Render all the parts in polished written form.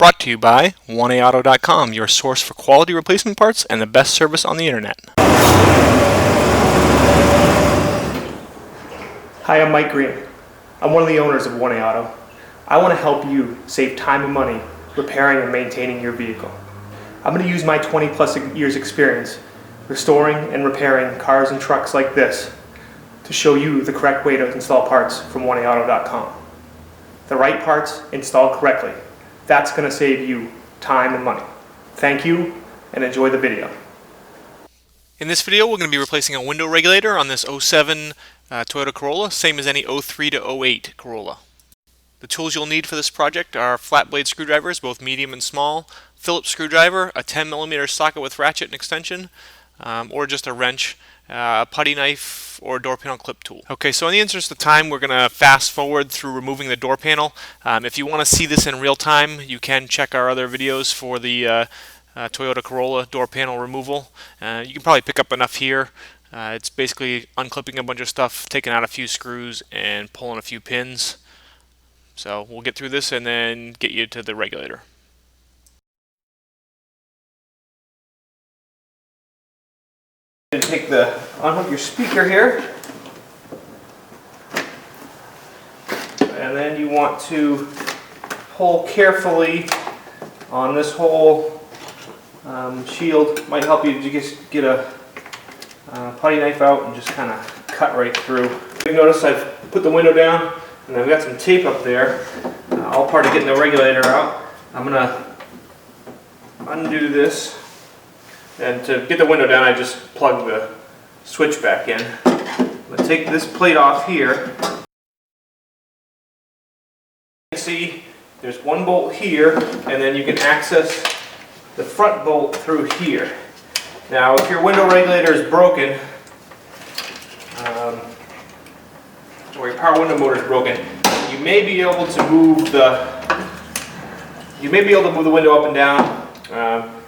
Brought to you by 1AAuto.com, your source for quality replacement parts and the best service on the internet. Hi, I'm Mike Green. I'm one of the owners of 1A Auto. I want to help you save time and money repairing and maintaining your vehicle. I'm going to use my 20+ years experience restoring and repairing cars and trucks like this to show you the correct way to install parts from 1AAuto.com. The right parts installed correctly. That's going to save you time and money. Thank you and enjoy the video. In this video, we're going to be replacing a window regulator on this 07 Toyota Corolla, same as any 03 to 08 Corolla. The tools you'll need for this project are flat blade screwdrivers, both medium and small, Phillips screwdriver, a 10mm socket with ratchet and extension, or just a wrench, a putty knife, or a door panel clip tool. Okay, so in the interest of time, we're going to fast forward through removing the door panel. If you want to see this in real time, you can check our other videos for the Toyota Corolla door panel removal. You can probably pick up enough here. It's basically unclipping a bunch of stuff, taking out a few screws, and pulling a few pins. So we'll get through this and then get you to the regulator. And unhook your speaker here, and then you want to pull carefully on this whole shield. Might help you to just get a putty knife out and just kind of cut right through. You notice I've put the window down and I've got some tape up there, all part of getting the regulator out. I'm going to undo this. And to get the window down, I just plug the switch back in. I'm going to take this plate off here. You can see there's one bolt here, and then you can access the front bolt through here. Now, if your window regulator is broken, or your power window motor is broken, you may be able to move the window up and down.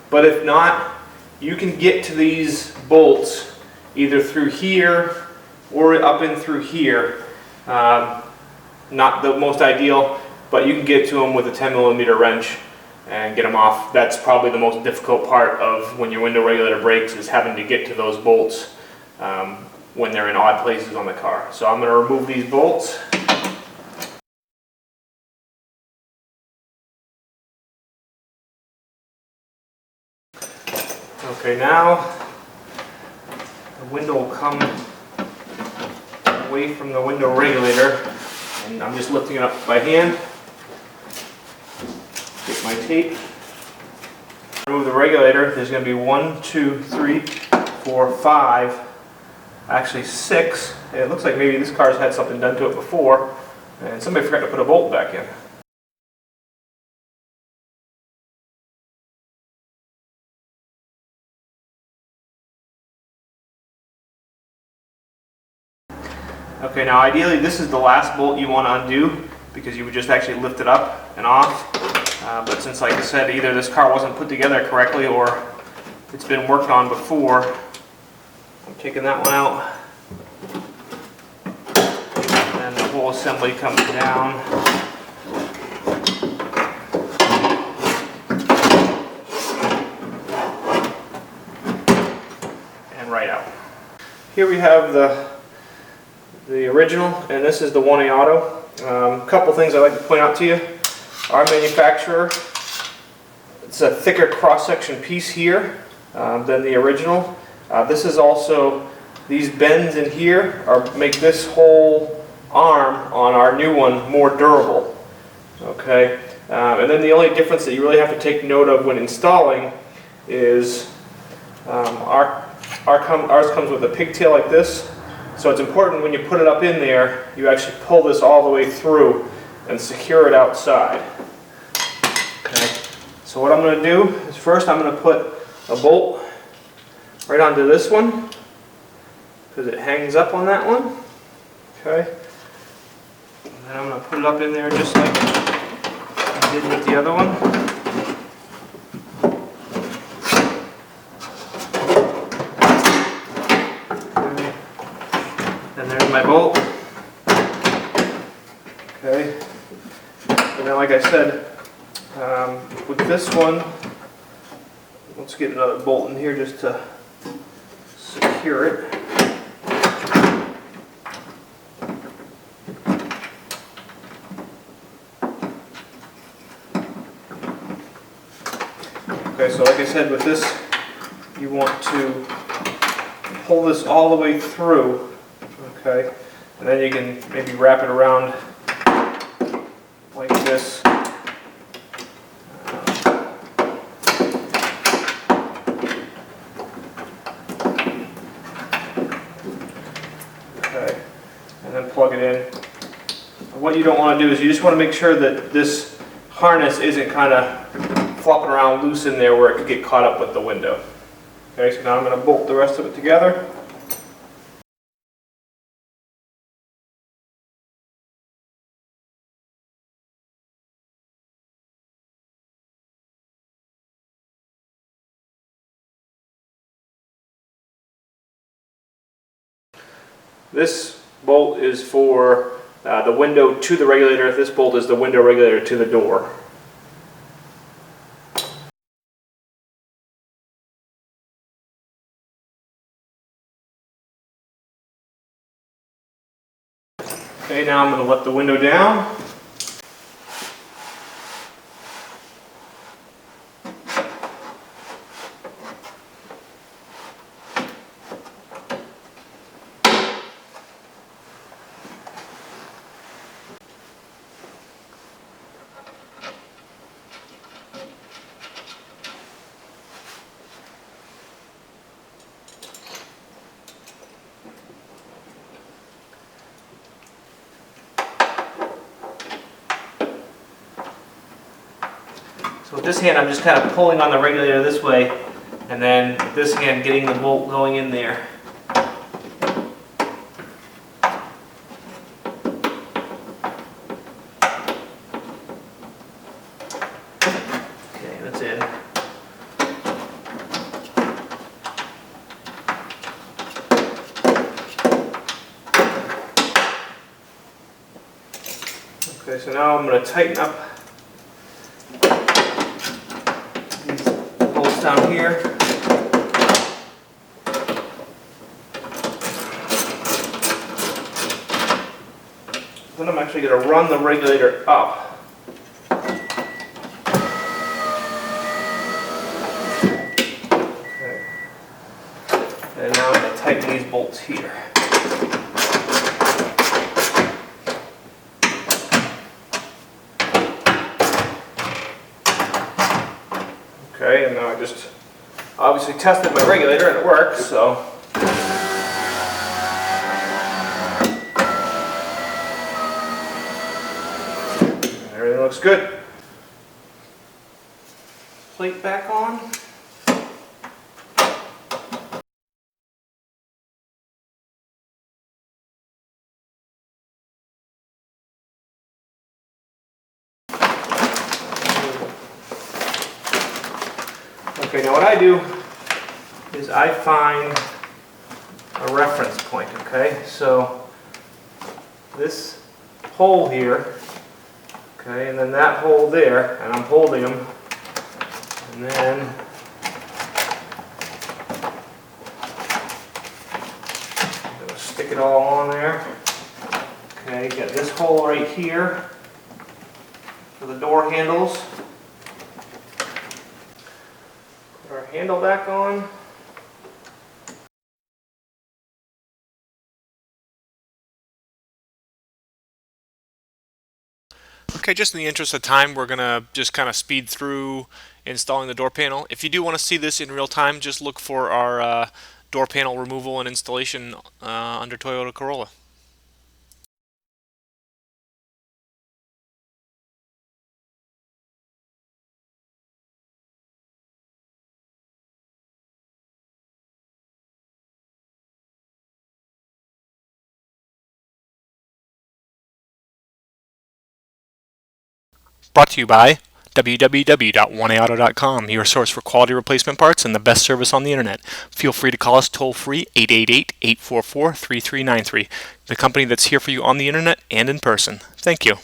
But if not, you can get to these bolts either through here or up in through here. Not the most ideal, but you can get to them with a 10mm wrench and get them off. That's probably the most difficult part of when your window regulator breaks, is having to get to those bolts when they're in odd places on the car. So I'm going to remove these bolts. Okay, now the window will come away from the window regulator, and I'm just lifting it up by hand. Get my tape. Remove the regulator. There's going to be 1, 2, 3, 4, 5, actually 6. It looks like maybe this car's had something done to it before, and somebody forgot to put a bolt back in. Okay, now ideally this is the last bolt you want to undo, because you would just actually lift it up and off. But since, like I said, either this car wasn't put together correctly or it's been worked on before, I'm taking that one out. And the whole assembly comes down. And right out. Here we have the original, and this is the 1A Auto. A couple things I'd like to point out to you. Our manufacturer, it's a thicker cross-section piece here than the original. This is also, these bends in here make this whole arm on our new one more durable. Okay, and then the only difference that you really have to take note of when installing is ours comes with a pigtail like this. So it's important when you put it up in there, you actually pull this all the way through and secure it outside. Okay. So what I'm going to do is first I'm going to put a bolt right onto this one, because it hangs up on that one. Okay. And then I'm going to put it up in there just like I did with the other one. My bolt. Okay, and then like I said, With this one, let's get another bolt in here just to secure it. Okay, so like I said, with this, you want to pull this all the way through, okay, and then you can maybe wrap it around like this. Okay, and then plug it in. What you don't want to do is you just want to make sure that this harness isn't kind of flopping around loose in there where it could get caught up with the window. Okay, so now I'm going to bolt the rest of it together. This bolt is for the window to the regulator. This bolt is the window regulator to the door. Okay, now I'm going to let the window down. So with this hand, I'm just kind of pulling on the regulator this way, and then with this hand getting the bolt going in there. Okay, that's in. Okay, so now I'm going to tighten up these bolts down here. Then I'm actually going to run the regulator up. Okay. And now I'm going to tighten these bolts here. Okay, and now I just obviously tested my regulator and it works, so. Everything looks good. Plate back on. Okay, now what I do is I find a reference point, okay? So this hole here, okay, and then that hole there, and I'm holding them, and then I'm going to stick it all on there. Okay, got this hole right here for the door handles. Put our handle back on. Okay, just in the interest of time, we're going to just kind of speed through installing the door panel. If you do want to see this in real time, just look for our door panel removal and installation under Toyota Corolla. Brought to you by www.oneauto.com, your source for quality replacement parts and the best service on the internet. Feel free to call us toll free 888-844-3393, the company that's here for you on the internet and in person. Thank you.